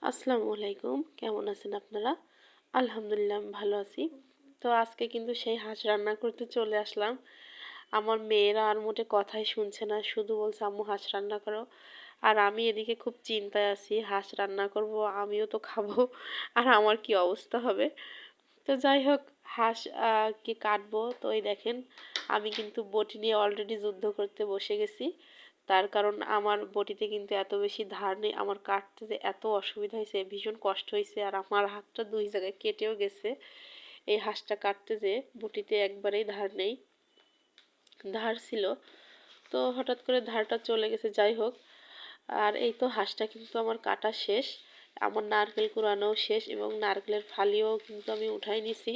আসসালামু আলাইকুম, কেমন আছেন আপনারা? আলহামদুলিল্লাহ আমি ভালো আছি। তো আজকে কিন্তু সেই হাঁস রান্না করতে চলে আসলাম। আমার মেয়েরা আর মোটে কথাই শুনছে না, শুধু বলছে আম্মু হাঁস রান্না করো। আর আমি এদিকে খুব চিন্তায় আছি, হাঁস রান্না করব, আমিও তো খাবো, আর আমার কি অবস্থা হবে। তো যাই হোক, হাঁস কি কাটবো। তো এই দেখেন, আমি কিন্তু বটি নিয়ে অলরেডি যুদ্ধ করতে বসে গেছি। তার কারণ আমার বটিতে কিন্তু এত বেশি ধার নেই, আমার কাটতে যে এত অসুবিধা হয়েছে, ভীষণ কষ্ট হয়েছে, আর আমার হাতটা 2 জায়গায় কেটেও গেছে এই হাঁসটা কাটতে, যে বটিতে একবারেই ধার নেই, ধার ছিল। তো হঠাৎ করে ধারটা চলে গেছে, যাই হোক। আর এই তো হাঁসটা কিন্তু আমার কাটা শেষ, আমার নারকেল কুড়ানোও শেষ, এবং নারকেলের ফালিও কিন্তু আমি উঠাই নিছি।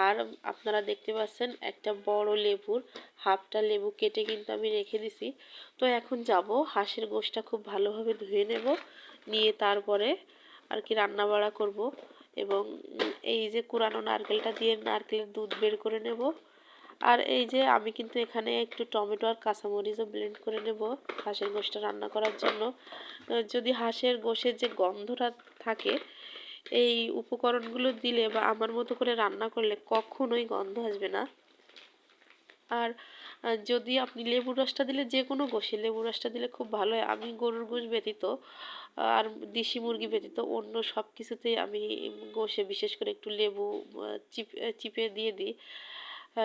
আর আপনারা দেখতে পাচ্ছেন একটা বড় লেবুর হাফটা লেবু কেটে কিন্তু আমি রেখে দিছি। তো এখন যাব হাঁসের গোশটা খুব ভালোভাবে ধুয়ে নেব, নিয়ে তারপরে আর কি রান্না বাড়া করব। এবং এই যে কুড়ানো নারকেলটা দিয়ে নারকেলের দুধ বের করে নেব। আর এই যে আমি কিন্তু এখানে একটু টমেটো আর কাঁচামরিচও ব্লেন্ড করে নেব হাঁসের গোশটা রান্না করার জন্য। যদি হাঁসের গোশের যে গন্ধটা থাকে, এই উপকরণগুলো দিলে বা আমার মতো করে রান্না করলে কখনোই গন্ধ আসবে না। আর যদি আপনি লেবুর রসটা দিলে, যে কোনো গোশে লেবুর রসটা দিলে খুব ভালো হয়। আমি গরুর গোশ ব্যতীত আর দেশি মুরগি ব্যতীত অন্য সব কিছুতেই আমি গোশে বিশেষ করে একটু লেবু চিপে দিয়ে দিই।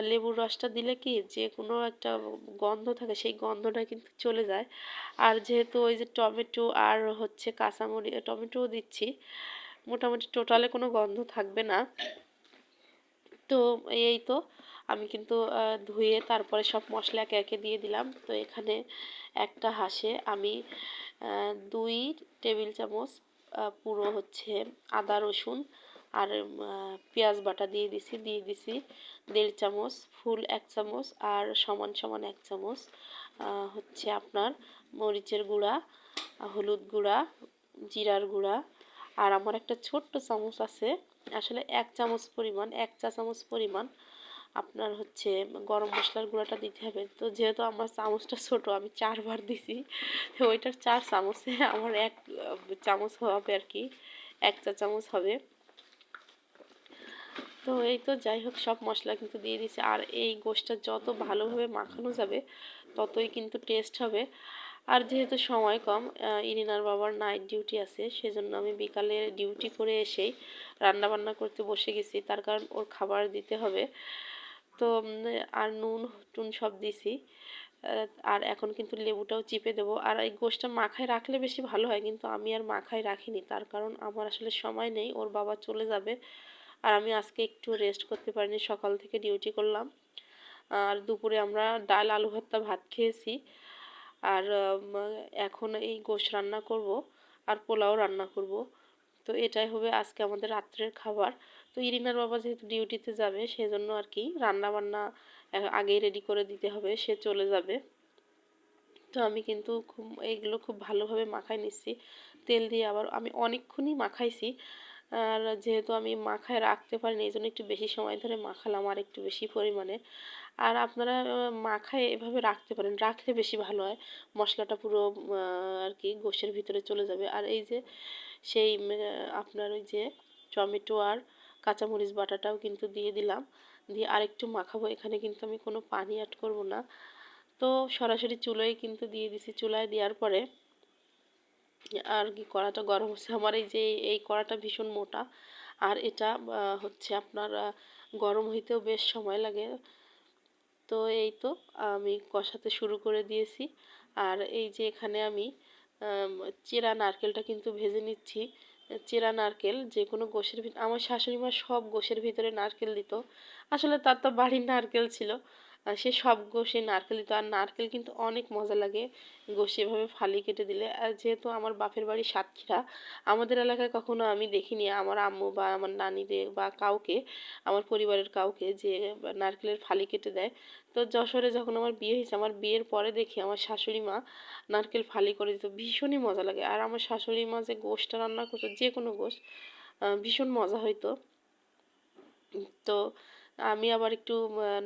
লেবুর রসটা দিলে কি যে কোনো একটা গন্ধ থাকে, সেই গন্ধটা কিন্তু চলে যায়। আর যেহেতু ওই যে টমেটো আর হচ্ছে কাঁচামরিচ, টমেটোও দিচ্ছি, মোটামুটি টোটালে কোনো গন্ধ থাকবে না। তো এই তো আমি কিন্তু ধুয়ে তারপরে সব মশলা একে একে দিয়ে দিলাম। তো এখানে একটা হাঁসে আমি 2 টেবিল চামচ পুরো হচ্ছে আদা রসুন আর পেঁয়াজ বাটা দিয়ে দিছি, 1.5 চামচ, ফুল 1 চামচ, আর সমান সমান 1 চামচ হচ্ছে আপনার মরিচের গুঁড়া, হলুদ গুঁড়া, জিরার গুঁড়া। আর আমার একটা ছোট্ট চামচ আছে, আসলে 1 চামচ পরিমাণ, 1 চা চামচ পরিমাণ আপনার হচ্ছে গরম মশলার গুঁড়াটা দিতে হবে। তো যেহেতু আমার চামচটা ছোট, আমি 4 বার দিছি, তো ওইটার 4 চামচে আমার 1 চামচ হবে আর কি, 1 চা চামচ হবে। তো এই তো যাই হোক, সব মশলা কিন্তু দিয়ে দিছি। আর এই গোশটা যত ভালোভাবে মাখানো যাবে ততই কিন্তু টেস্ট হবে। আর যেহেতু সময় কম, ইরিনার বাবার নাইট ডিউটি আছে, সেজন্য আমি বিকালে ডিউটি করে এসেই রান্না বান্না করতে বসে গেছি, তার কারণ ওর খাবার দিতে হবে। তো আর নুন টুন সব দিছি। আর এখন কিন্তু লেবুটাও চিপে দেবো। আর এই গোশটা মাখায় রাখলে বেশি ভালো হয়, কিন্তু আমি আর মাখায় রাখিনি, তার কারণ আমার আসলে সময় নেই, ওর বাবা চলে যাবে। আর আমি আজকে একটু রেস্ট করতে পারিনি, সকাল থেকে ডিউটি করলাম। আর দুপুরে আমরা ডাল আলু ভর্তা ভাত খেয়েছি। আর এখন এই গোশ রান্না করব, আর পোলাও রান্না করব। তো এটাই হবে আজকে আমাদের রাত্রের খাবার। তো ইরিনার বাবা যেহেতু ডিউটিতে যাবে, সেজন্য আর কি রান্না বান্না আগেই রেডি করে দিতে হবে, সে চলে যাবে। তো আমি কিন্তু এইগুলো খুব ভালোভাবে মাখায় নিচ্ছি তেল দিয়ে, আবার আমি অনেকক্ষণই মাখাইছি। আর যেহেতু আমি মাখায় রাখতে পারিনি, এই জন্য একটু বেশি সময় ধরে মাখালাম, আর একটু বেশি পরিমাণে। আর আপনারা মাখায় এভাবে রাখতে পারেন, রাখলে বেশি ভালো হয়, মশলাটা পুরো আর কি গোশের ভিতরে চলে যাবে। আর এই যে সেই আপনার ওই যে টমেটো আর কাঁচামরিচ বাটাটাও কিন্তু দিয়ে দিলাম, দিয়ে আরেকটু মাখাবো। এখানে কিন্তু আমি কোনো পানি অ্যাড করব না। তো সরাসরি চুলোয় কিন্তু দিয়ে দিছি, চুলায় দেওয়ার পরে আর কি কড়াটা গরম হচ্ছে। আমার এই যে এই কড়াটা ভীষণ মোটা, আর এটা হচ্ছে আপনার গরম হইতেও বেশ সময় লাগে। তো এই তো আমি কষাতে শুরু করে দিয়েছি। আর এই যে এখানে আমি চেরা নারকেলটা কিন্তু ভেজে নিচ্ছি। চেরা নারকেল যে কোনো গোশের ভিতরে, আমার শাশুড়ি মা সব গোশের ভিতরে নারকেল দিত, আসলে তার তো বাড়ির নারকেল ছিল, সে সব গোশে নারকেল দিত। আর নারকেল কিন্তু অনেক মজা লাগে গোশে এভাবে ফালি কেটে দিলে। আর যেহেতু আমার বাপের বাড়ি সাতক্ষীরা, আমাদের এলাকায় কখনো আমি দেখিনি আমার আম্মু বা আমার নানিদের বা কাউকে, আমার পরিবারের কাউকে যে নারকেলের ফালি কেটে দেয়। তো যশোরে যখন আমার বিয়ে হয়েছে, আমার বিয়ের পরে দেখি আমার শাশুড়ি মা নারকেল ফালি করে দিত, ভীষণই মজা লাগে। আর আমার শাশুড়ি মা যে গোশটা রান্না করতো, যে কোনো গোশ, ভীষণ মজা হইতো। তো আমি আবার একটু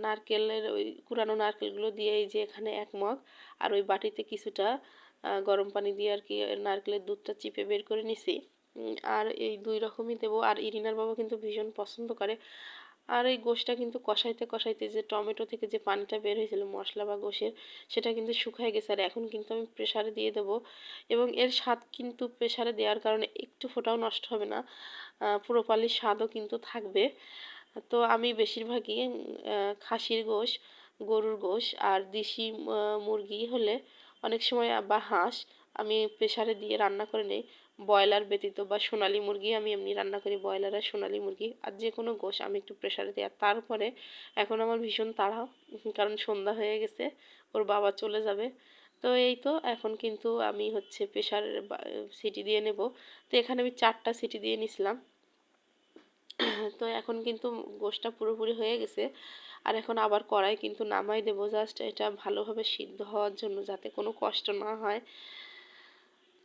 নারকেলের ওই কুড়ানো নারকেলগুলো দিয়ে, এই যে এখানে 1 মগ, আর ওই বাটিতে কিছুটা গরম পানি দিয়ে আর কি নারকেলের দুধটা চিপে বের করে নিছি। আর এই 2 রকমই দেবো। আর ইরিনার বাবা কিন্তু ভীষণ পছন্দ করে। আর এই গোশটা কিন্তু কষাইতে কষাইতে যে টমেটো থেকে যে পানিটা বের হয়েছিল মশলা বা গোশের, সেটা কিন্তু শুকায় গেছে। আর এখন কিন্তু আমি প্রেসারে দিয়ে দেবো, এবং এর স্বাদ কিন্তু প্রেসারে দেওয়ার কারণে একটু ফোঁটাও নষ্ট হবে না, পুরোপালি স্বাদও কিন্তু থাকবে। তো আমি বেশিরভাগই খাসির গোশ, গরুর গোশ আর দেশি মুরগি হলে অনেক সময় বা হাঁস আমি প্রেসারে দিয়ে রান্না করে নিই। ব্রয়লার ব্যতীত বা সোনালী মুরগি আমি এমনি রান্না করি, ব্রয়লার আর সোনালী মুরগি আর যে কোনো গোশ আমি একটু প্রেসারে দিই। আর তারপরে এখন আমার ভীষণ তাড়া, কারণ সন্ধ্যা হয়ে গেছে, ওর বাবা চলে যাবে। তো এই তো এখন কিন্তু আমি হচ্ছে প্রেসার সিটি দিয়ে নেব। তো এখানে আমি 4টা সিটি দিয়ে নিছিলাম। তো এখন কিন্তু গোশটা পুরোপুরি হয়ে গেছে। আর এখন আবার কড়াই কিন্তু নামাই দেবো, জাস্ট এটা ভালোভাবে সিদ্ধ হওয়ার জন্য, যাতে কোনো কষ্ট না হয়।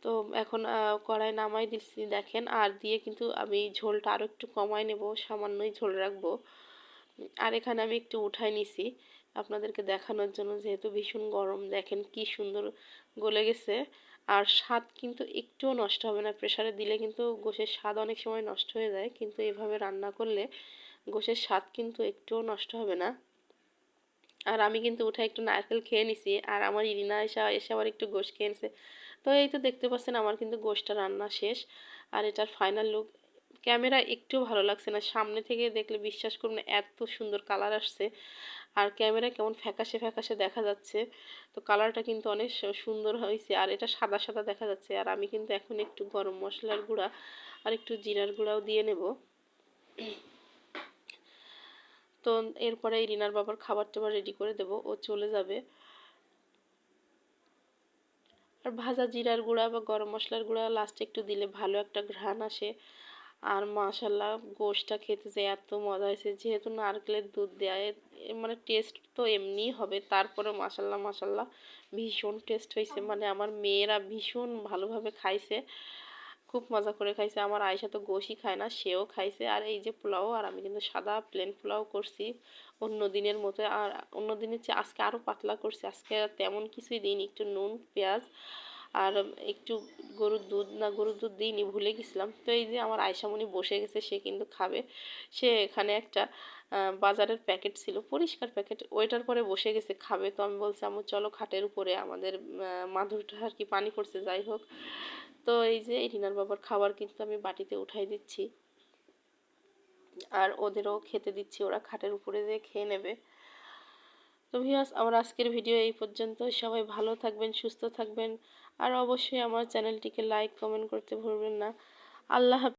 তো এখন কড়াই নামাই দিচ্ছি দেখেন, আর দিয়ে কিন্তু আমি ঝোলটা আরও একটু কমাই নেব, সামান্যই ঝোল রাখবো। আর এখানে আমি একটু উঠাই নিছি আপনাদেরকে দেখানোর জন্য, যেহেতু ভীষণ গরম। দেখেন কি সুন্দর গলে গেছে। আর স্বাদ কিন্তু একটুও নষ্ট হবে না, প্রেসারে দিলে কিন্তু গোশের স্বাদ অনেক সময় নষ্ট হয়ে যায়, কিন্তু এভাবে রান্না করলে গোশের স্বাদ কিন্তু একটুও নষ্ট হবে না। আর আমি কিন্তু উঠে একটু নারকেল খেয়ে নিছি, আর আমার ইরিনা এসে আবার একটু গোশ খেয়ে নিছে। তো এই তো দেখতে পাচ্ছেন আমার কিন্তু গোশটা রান্না শেষ। আর এটার ফাইনাল লুক ক্যামেরা একটুও ভালো লাগছে না, সামনে থেকে দেখলে বিশ্বাস করুন এত সুন্দর কালার আসছে। আর ক্যামেরা কেমন ফ্যাকাশে ফ্যাকাশে দেখা যাচ্ছে, তো কালারটা কিন্তু অনেক সুন্দর হয়েছে। আর এটা সাদা সাদা দেখা যাচ্ছে। আর আমি কিন্তু এখন একটু গরম মশলার গুঁড়া আর একটু জিরার গুঁড়াও দিয়ে নেব। তো এরপরে রিনার বাবার খাবার টাবার রেডি করে দেব, ও চলে যাবে। আর ভাজা জিরার গুঁড়া বা গরম মশলার গুঁড়া লাস্টে একটু দিলে ভালো একটা ঘ্রাণ আসে। আর মাশাল্লাহ গোশটা খেতে যে এত মজা হয়েছে, যেহেতু নারকেলের দুধ দেওয়া, মানে টেস্ট তো এমনিই হবে, তারপরে মাশাল্লাহ মাশাল্লাহ ভীষণ টেস্ট হয়েছে। মানে আমার মেয়েরা ভীষণ ভালোভাবে খাইছে, খুব মজা করে খাইছে। আমার আয়সা তো গোশই খায় না, সেও খাইছে। আর এই যে পোলাও, আর আমি কিন্তু সাদা প্লেন পোলাও করছি অন্য দিনের মতো। আর অন্য দিনের চেয়ে আজকে আরও পাতলা করছি, আজকে তেমন কিছুই দিইনি, একটু নুন পেঁয়াজ আর একটু গরুর দুধ দিইনি, ভুলে গেছিলাম। তো এই যে আমার আয়সামণি বসে গেছে, সে কিন্তু খাবে। সে এখানে একটা বাজারের প্যাকেট ছিল, পরিষ্কার প্যাকেট, ওইটার পরে বসে গেছে খাবে। তো আমি বলছি আম্মু চলো খাটের উপরে, আমাদের মাদুরটা আর কি পানি পড়ছে, যাই হোক। তো এই যে রিনার বাবার খাবার কিন্তু আমি বাটিতে উঠাই দিচ্ছি, আর ওদেরও খেতে দিচ্ছি, ওরা খাটের উপরে যেয়ে খেয়ে নেবে। তো ভিউয়ার্স, আমার আজকের ভিডিও এই পর্যন্ত। সবাই ভালো থাকবেন, সুস্থ থাকবেন, আর অবশ্যই আমার চ্যানেলটিকে লাইক কমেন্ট করতে ভুলবেন না। আল্লাহ হাফেজ।